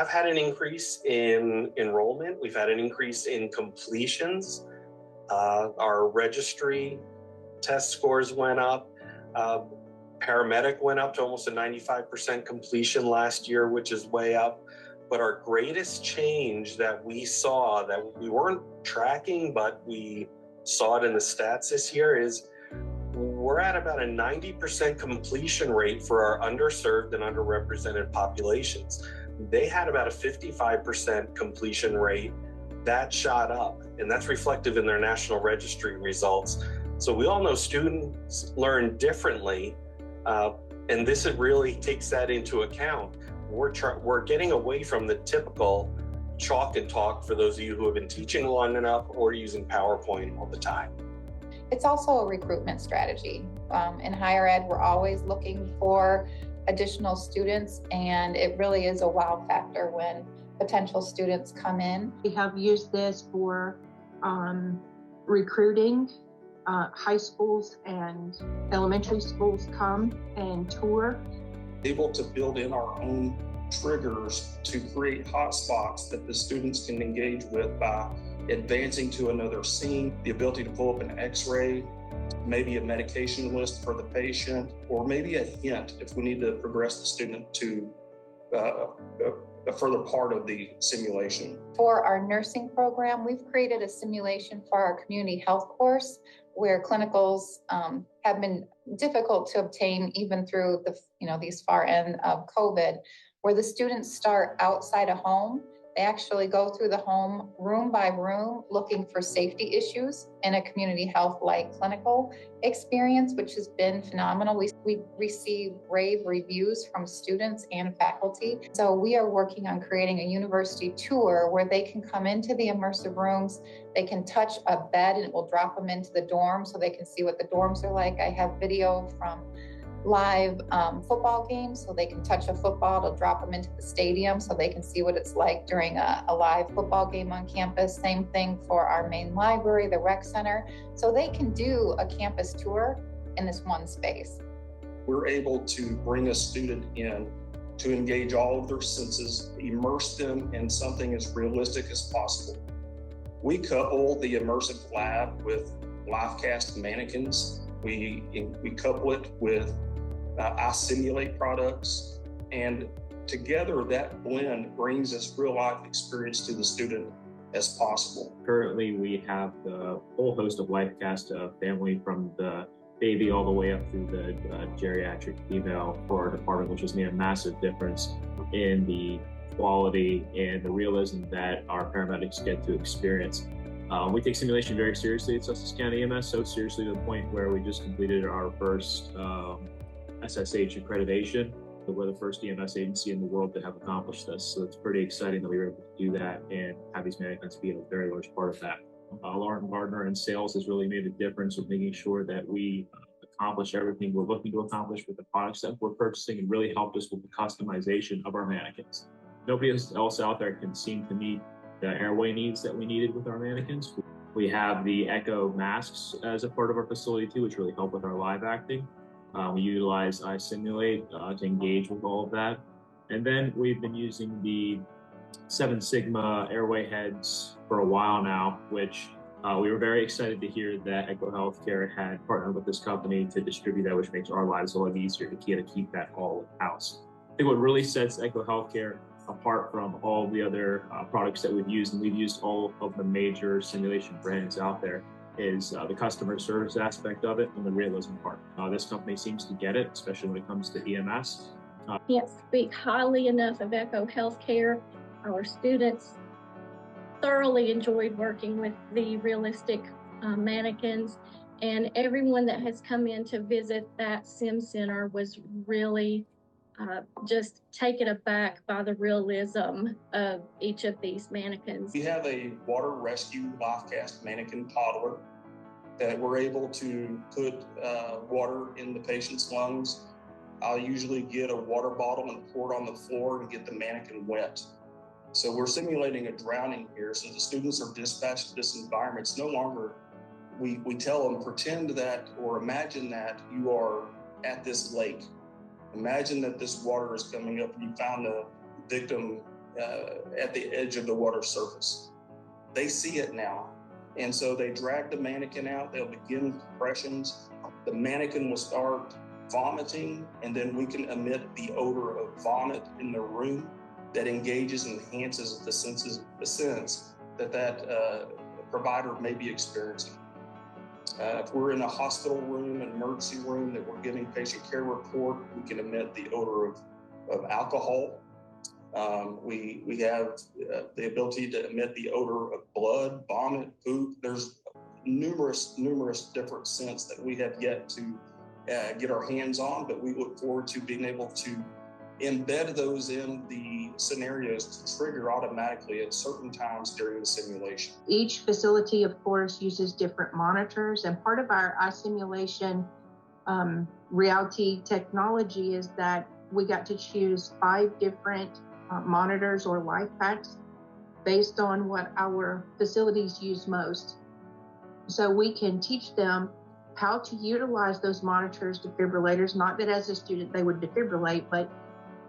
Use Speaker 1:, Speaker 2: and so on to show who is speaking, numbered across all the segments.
Speaker 1: have had an increase in enrollment. We've had an increase in completions. Our registry test scores went up. Paramedic went up to almost a 95% completion last year, which is way up. But our greatest change that we saw that we weren't tracking, but we saw it in the stats this year is we're at about a 90% completion rate for our underserved and underrepresented populations. They had about a 55% completion rate. That shot up, and that's reflective in their national registry results. So we all know students learn differently, and this really takes that into account. We're getting away from the typical chalk and talk for those of you who have been teaching long enough or using PowerPoint all the time.
Speaker 2: It's also a recruitment strategy. In higher ed, we're always looking for additional students, and it really is a wow factor when potential students come in.
Speaker 3: We have used this for recruiting. High schools and elementary schools come and tour.
Speaker 4: Able to build in our own triggers to create hotspots that the students can engage with by advancing to another scene, the ability to pull up an x-ray, maybe a medication list for the patient, or maybe a hint if we need to progress the student to a further part of the simulation.
Speaker 2: For our nursing program, we've created a simulation for our community health course where clinicals have been difficult to obtain even through these far end of COVID, where the students start outside a home. They actually go through the home room by room looking for safety issues in a community health-like clinical experience, which has been phenomenal. We receive rave reviews from students and faculty. So we are working on creating a university tour where they can come into the immersive rooms, they can touch a bed and it will drop them into the dorm so they can see what the dorms are like. I have video from live football games, so they can touch a football, it'll drop them into the stadium so they can see what it's like during a live football game on campus. Same thing for our main library, the rec center. So they can do a campus tour in this one space.
Speaker 4: We're able to bring a student in to engage all of their senses, immerse them in something as realistic as possible. We couple the immersive lab with live cast mannequins. We couple it with I simulate products, and together that blend brings as real life experience to the student as possible.
Speaker 5: Currently, we have the whole host of life cast family from the baby all the way up through the geriatric female for our department, which has made a massive difference in the quality and the realism that our paramedics get to experience. We take simulation very seriously at Sussex County EMS, so seriously to the point where we just completed our first SSH accreditation. We're the first EMS agency in the world to have accomplished this, so it's pretty exciting that we were able to do that and have these mannequins be a very large part of that. Lauren Gardner in sales has really made a difference with making sure that we accomplish everything we're looking to accomplish with the products that we're purchasing, and really helped us with the customization of our mannequins. Nobody else out there can seem to meet the airway needs that we needed with our mannequins. We have the Echo masks as a part of our facility too, which really help with our live acting. We utilize iSimulate to engage with all of that. And then we've been using the 7 Sigma airway heads for a while now, which we were very excited to hear that Echo Healthcare had partnered with this company to distribute that, which makes our lives a lot easier to keep that all in-house. I think what really sets Echo Healthcare apart from all the other products that we've used, and we've used all of the major simulation brands out there, is the customer service aspect of it and the realism part. This company seems to get it, especially when it comes to EMS.
Speaker 6: Can't speak highly enough of Echo Healthcare. Our students thoroughly enjoyed working with the realistic mannequins, and everyone that has come in to visit that sim center was really just taken aback by the realism of each of these mannequins.
Speaker 4: We have a water rescue live cast mannequin toddler that we're able to put water in the patient's lungs. I'll usually get a water bottle and pour it on the floor and get the mannequin wet. So we're simulating a drowning here. So the students are dispatched to this environment. It's no longer, we tell them, pretend that or imagine that you are at this lake. Imagine that this water is coming up and you found the victim at the edge of the water surface. They see it now. And so they drag the mannequin out, they'll begin compressions. The mannequin will start vomiting, and then we can emit the odor of vomit in the room that engages and enhances the sense that provider may be experiencing. If we're in a hospital room, an emergency room that we're giving patient care report, we can emit the odor of alcohol. We have the ability to emit the odor of blood, vomit, poop. There's numerous different scents that we have yet to get our hands on, but we look forward to being able to embed those in the scenarios to trigger automatically at certain times during the simulation.
Speaker 3: Each facility, of course, uses different monitors, and part of our iSimulation reality technology is that we got to choose 5 different monitors or life packs based on what our facilities use most. So we can teach them how to utilize those monitors, defibrillators, not that as a student they would defibrillate, but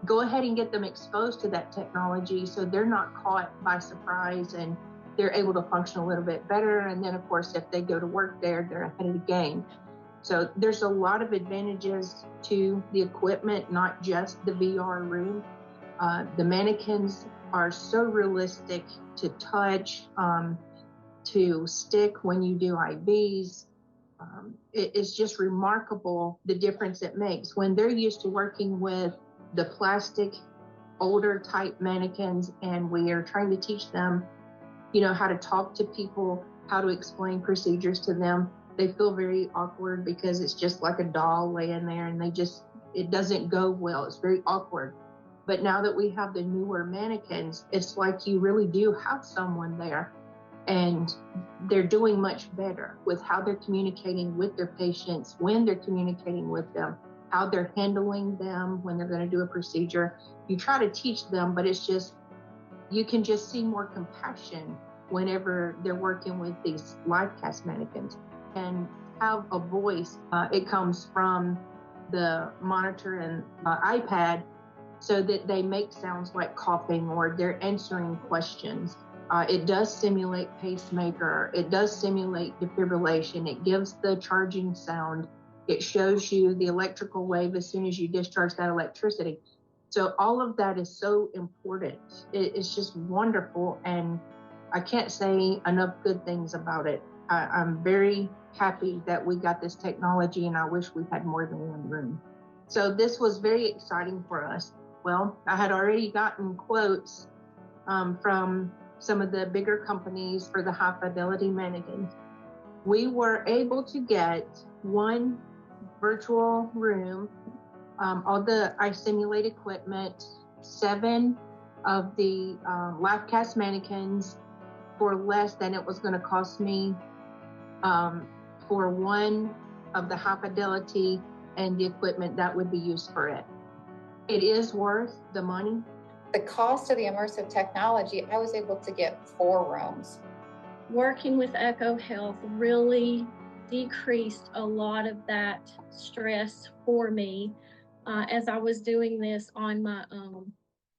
Speaker 3: go ahead and get them exposed to that technology so they're not caught by surprise and they're able to function a little bit better. And then of course, if they go to work there, they're ahead of the game. So there's a lot of advantages to the equipment, not just the VR room. The mannequins are so realistic to touch, to stick when you do IVs. It's just remarkable the difference it makes when they're used to working with the plastic, older type mannequins, and we are trying to teach them, how to talk to people, how to explain procedures to them. They feel very awkward because it's just like a doll laying there, and it doesn't go well. It's very awkward. But now that we have the newer mannequins, it's like you really do have someone there, and they're doing much better with how they're communicating with their patients, when they're communicating with them, how they're handling them when they're going to do a procedure. You try to teach them, but it's just, you can just see more compassion whenever they're working with these live cast mannequins and have a voice. It comes from the monitor and iPad so that they make sounds like coughing or they're answering questions. It does simulate pacemaker. It does simulate defibrillation. It gives the charging sound. It shows you the electrical wave as soon as you discharge that electricity. So all of that is so important. It's just wonderful, and I can't say enough good things about it. I'm very happy that we got this technology, and I wish we had more than one room. So this was very exciting for us. Well, I had already gotten quotes from some of the bigger companies for the high fidelity mannequins. We were able to get one virtual room, all the iSimulate equipment, 7 of the live cast mannequins for less than it was going to cost me for one of the high fidelity and the equipment that would be used for it. It is worth the money.
Speaker 2: The cost of the immersive technology, I was able to get 4 rooms.
Speaker 6: Working with Echo Health really decreased a lot of that stress for me as I was doing this on my own.